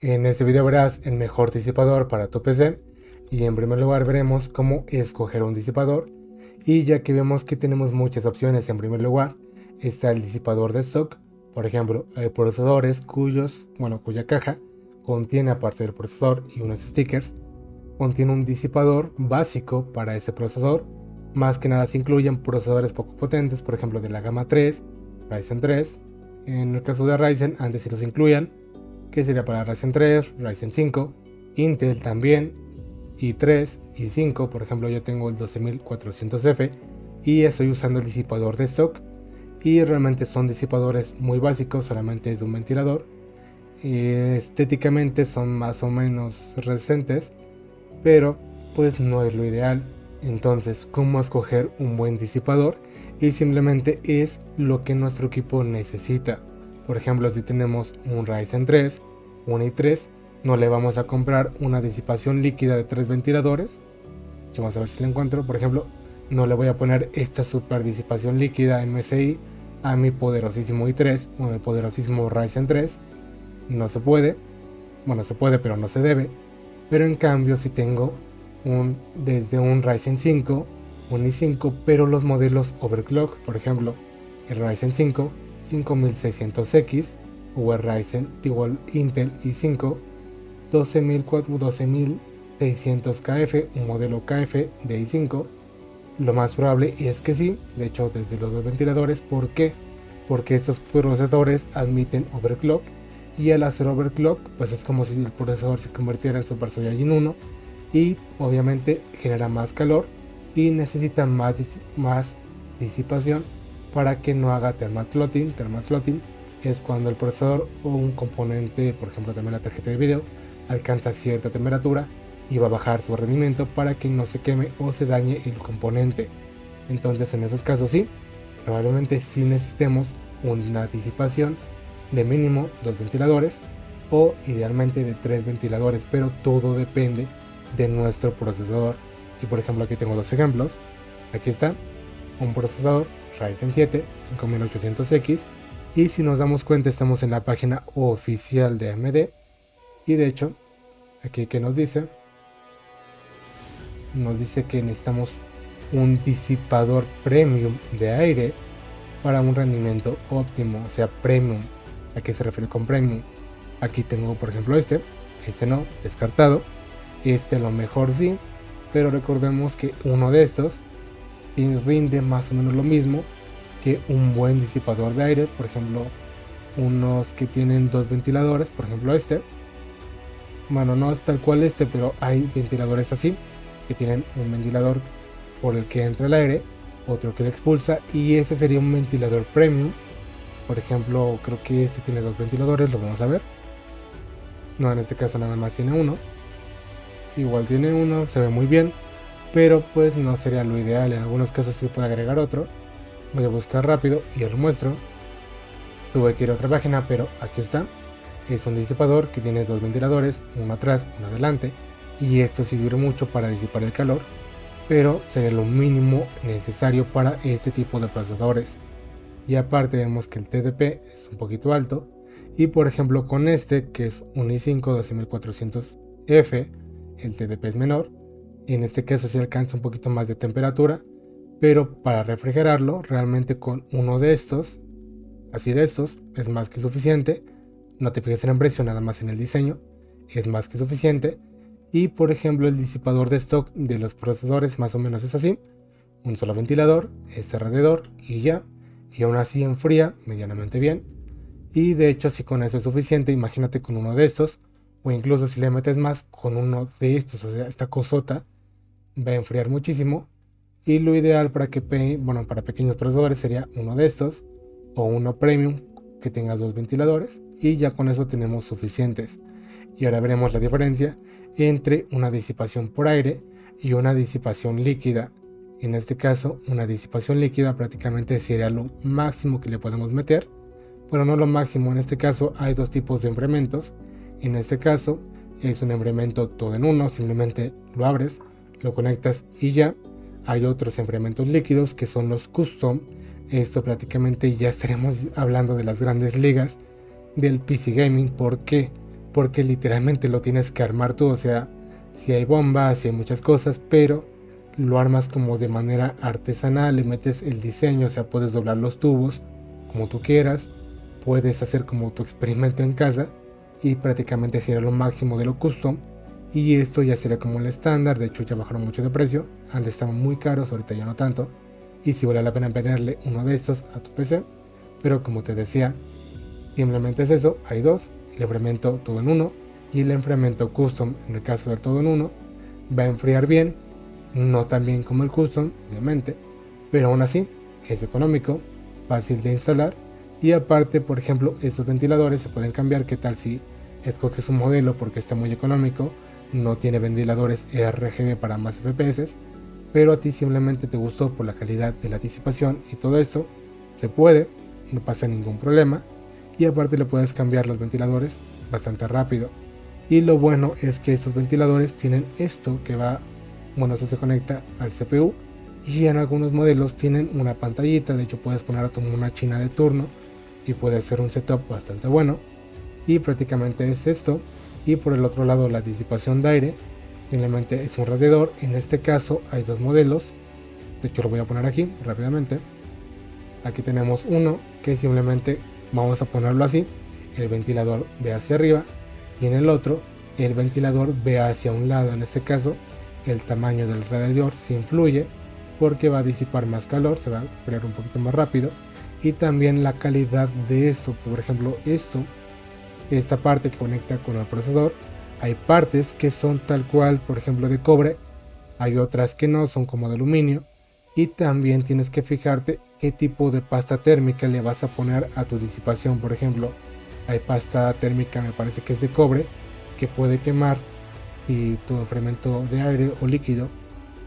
En este video verás el mejor disipador para tu PC y en primer lugar veremos cómo escoger un disipador. Y ya que vemos que tenemos muchas opciones, en primer lugar está el disipador de stock. Por ejemplo, hay procesadores cuya caja contiene, aparte del procesador y unos stickers, contiene un disipador básico para ese procesador. Más que nada se incluyen procesadores poco potentes, por ejemplo de la gama 3, Ryzen 3. En el caso de Ryzen, antes sí los incluían, que sería para Ryzen 3, Ryzen 5, Intel también, i3, i5. Por ejemplo, yo tengo el 12400F y estoy usando el disipador de stock, y realmente son disipadores muy básicos, solamente es un ventilador. Estéticamente son más o menos recentes, pero pues no es lo ideal. Entonces, ¿cómo escoger un buen disipador? Y simplemente es lo que nuestro equipo necesita. Por ejemplo, si tenemos un Ryzen 3, un i3, no le vamos a comprar una disipación líquida de 3 ventiladores. Vamos a ver si la encuentro. Por ejemplo, no le voy a poner esta super disipación líquida MSI a mi poderosísimo i3 o mi poderosísimo Ryzen 3. No se puede. Bueno, se puede, pero no se debe. Pero en cambio, si tengo desde un Ryzen 5, un i5, pero los modelos overclock, por ejemplo, el Ryzen 5 5600X o el Ryzen igual Intel i5 12600KF, un modelo KF de i5, lo más probable es que sí, de hecho desde los dos ventiladores. ¿Por qué? Porque estos procesadores admiten overclock, y al hacer overclock pues es como si el procesador se convirtiera en Super Saiyajin 1 y obviamente genera más calor y necesita más disipación para que no haga thermal floating. Thermal floating es cuando el procesador o un componente, por ejemplo también la tarjeta de video, alcanza cierta temperatura y va a bajar su rendimiento para que no se queme o se dañe el componente. Entonces en esos casos sí, probablemente sí necesitemos una disipación de mínimo 2 ventiladores o idealmente de 3 ventiladores, pero todo depende de nuestro procesador. Y por ejemplo aquí tengo dos ejemplos. Aquí está un procesador Ryzen 7 5800X, y si nos damos cuenta estamos en la página oficial de AMD, y de hecho aquí que nos dice que necesitamos un disipador premium de aire para un rendimiento óptimo, o sea premium. ¿A qué se refiere con premium? Aquí tengo por ejemplo este no, descartado. Este a lo mejor sí, pero recordemos que uno de estos rinde más o menos lo mismo que un buen disipador de aire. Por ejemplo, unos que tienen dos ventiladores, por ejemplo bueno, no es tal cual pero hay ventiladores así, que tienen un ventilador por el que entra el aire, otro que lo expulsa, y ese sería un ventilador premium. Por ejemplo, creo que este tiene dos ventiladores, lo vamos a ver. No, en este caso nada más tiene uno. Igual tiene uno, se ve muy bien, pero pues no sería lo ideal. En algunos casos sí se puede agregar otro. Voy a buscar rápido y os lo muestro. Tuve que ir a otra página, pero aquí está. Es un disipador que tiene dos ventiladores, uno atrás, uno adelante, y esto sí sirve mucho para disipar el calor, pero sería lo mínimo necesario para este tipo de procesadores. Y aparte vemos que el TDP es un poquito alto, y por ejemplo con este que es un i5 12400F, el TDP es menor. En este caso sí alcanza un poquito más de temperatura, pero para refrigerarlo realmente con uno de estos, así de estos, es más que suficiente. No te fijes en el precio, nada más en el diseño, es más que suficiente. Y por ejemplo el disipador de stock de los procesadores más o menos es así: un solo ventilador, este alrededor y ya, y aún así enfría medianamente bien. Y de hecho si con eso es suficiente, imagínate con uno de estos, o incluso si le metes más con uno de estos, o sea esta cosota va a enfriar muchísimo. Y lo ideal para para pequeños procesadores sería uno de estos o uno premium que tenga dos ventiladores, y ya con eso tenemos suficientes. Y ahora veremos la diferencia entre una disipación por aire y una disipación líquida. En este caso, una disipación líquida prácticamente sería lo máximo que le podemos meter. Bueno, no lo máximo, en este caso hay dos tipos de enfriamientos. En este caso es un enfriamiento todo en uno, simplemente lo abres, lo conectas y ya. Hay otros enfriamientos líquidos que son los custom. Esto prácticamente ya estaremos hablando de las grandes ligas del PC Gaming. ¿Por qué? porque literalmente lo tienes que armar tú. O sea, si hay bombas, si hay muchas cosas, pero lo armas como de manera artesanal, le metes el diseño, o sea, puedes doblar los tubos como tú quieras, puedes hacer como tu experimento en casa y prácticamente sería lo máximo de lo custom. Y esto ya sería como el estándar. De hecho ya bajaron mucho de precio, antes estaban muy caros, ahorita ya no tanto, y si vale la pena ponerle uno de estos a tu PC. Pero como te decía, simplemente es eso, hay dos: el enfriamiento todo en uno y el enfriamiento custom. En el caso del todo en uno va a enfriar bien, no tan bien como el custom obviamente, pero aún así es económico, fácil de instalar. Y aparte, por ejemplo, estos ventiladores se pueden cambiar. ¿Qué tal si escoges un modelo porque está muy económico, no tiene ventiladores RGB para más FPS, pero a ti simplemente te gustó por la calidad de la disipación y todo esto? Se puede, no pasa ningún problema. Y aparte le puedes cambiar los ventiladores bastante rápido. Y lo bueno es que estos ventiladores tienen esto que va, bueno, eso se conecta al CPU, y en algunos modelos tienen una pantallita. De hecho puedes poner a tu una china de turno y puede ser un setup bastante bueno. Y prácticamente es esto. Y por el otro lado, la disipación de aire simplemente es un radiador. En este caso hay dos modelos, de hecho lo voy a poner aquí rápidamente. Aquí tenemos uno que simplemente vamos a ponerlo así, el ventilador ve hacia arriba, y en el otro el ventilador ve hacia un lado. En este caso el tamaño del radiador sí influye porque va a disipar más calor, se va a enfriar un poquito más rápido, y también la calidad de esto. Por ejemplo, esta parte que conecta con el procesador, hay partes que son tal cual, por ejemplo de cobre, hay otras que no, son como de aluminio. Y también tienes que fijarte qué tipo de pasta térmica le vas a poner a tu disipación. Por ejemplo, hay pasta térmica, me parece que es de cobre, que puede quemar, y tu enfriamiento de aire o líquido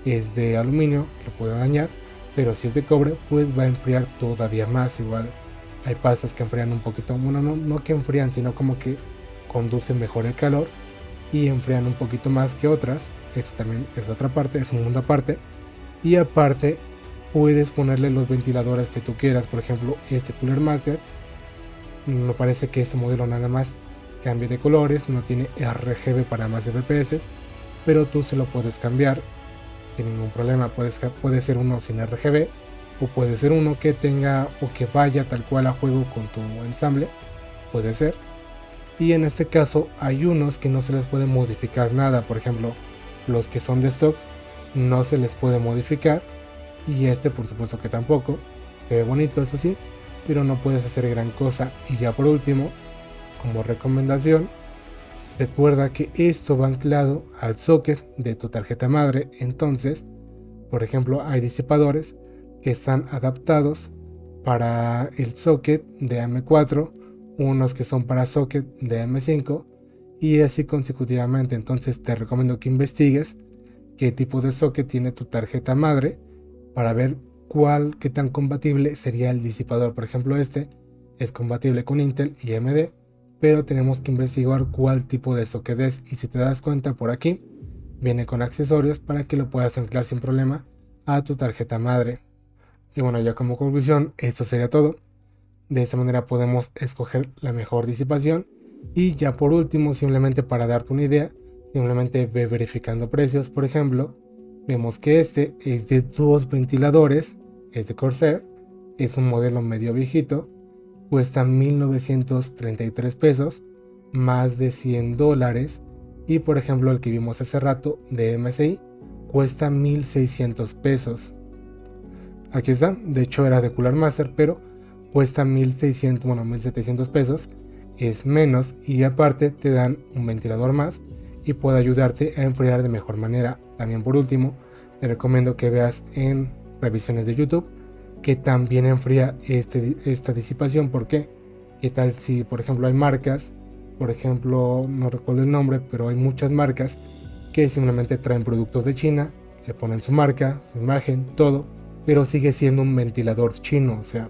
es de aluminio, lo puede dañar. Pero si es de cobre, pues va a enfriar todavía más. Igual hay pastas que enfrían un poquito, bueno, no que enfrían, sino como que conducen mejor el calor y enfrían un poquito más que otras. Eso también es otra parte, es un mundo aparte. Y aparte puedes ponerle los ventiladores que tú quieras. Por ejemplo, este Cooler Master, me parece que este modelo nada más cambia de colores, no tiene RGB para más FPS, pero tú se lo puedes cambiar sin ningún problema. Puede ser uno sin RGB, o puede ser uno que tenga o que vaya tal cual a juego con tu ensamble, puede ser. Y en este caso hay unos que no se les puede modificar nada. Por ejemplo, los que son de stock no se les puede modificar, y este por supuesto que tampoco. Se ve bonito, eso sí, pero no puedes hacer gran cosa. Y ya por último, como recomendación, recuerda que esto va anclado al socket de tu tarjeta madre. Entonces, por ejemplo, hay disipadores que están adaptados para el socket de M4, unos que son para socket de M5, y así consecutivamente. Entonces te recomiendo que investigues qué tipo de socket tiene tu tarjeta madre para ver qué tan compatible sería el disipador. Por ejemplo, este es compatible con Intel y AMD, pero tenemos que investigar cuál tipo de socket es. Y si te das cuenta, por aquí viene con accesorios para que lo puedas anclar sin problema a tu tarjeta madre. Y bueno, ya como conclusión, esto sería todo. De esta manera podemos escoger la mejor disipación. Y ya por último, simplemente para darte una idea, simplemente ve verificando precios. Por ejemplo, vemos que este es de dos ventiladores, es de Corsair, es un modelo medio viejito, cuesta 1933 pesos, más de $100. Y por ejemplo, el que vimos hace rato de MSI cuesta 1600 pesos. Aquí está, de hecho era de Cooler Master, pero cuesta 1600, bueno, 1700 pesos, es menos, y aparte te dan un ventilador más y puede ayudarte a enfriar de mejor manera. También por último, te recomiendo que veas en revisiones de YouTube que también enfría esta disipación. ¿Por qué? ¿Qué tal si, por ejemplo, hay marcas, por ejemplo, no recuerdo el nombre, pero hay muchas marcas que simplemente traen productos de China, le ponen su marca, su imagen, todo, pero sigue siendo un ventilador chino? O sea,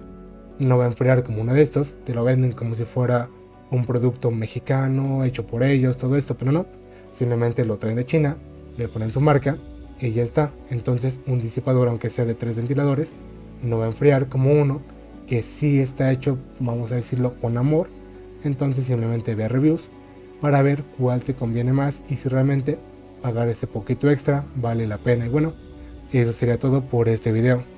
no va a enfriar como uno de estos, te lo venden como si fuera un producto mexicano, hecho por ellos, todo esto, pero no, simplemente lo traen de China, le ponen su marca y ya está. Entonces un disipador, aunque sea de 3 ventiladores, no va a enfriar como uno que sí está hecho, vamos a decirlo, con amor. Entonces simplemente ve reviews para ver cuál te conviene más y si realmente pagar ese poquito extra vale la pena. Y bueno, eso sería todo por este video.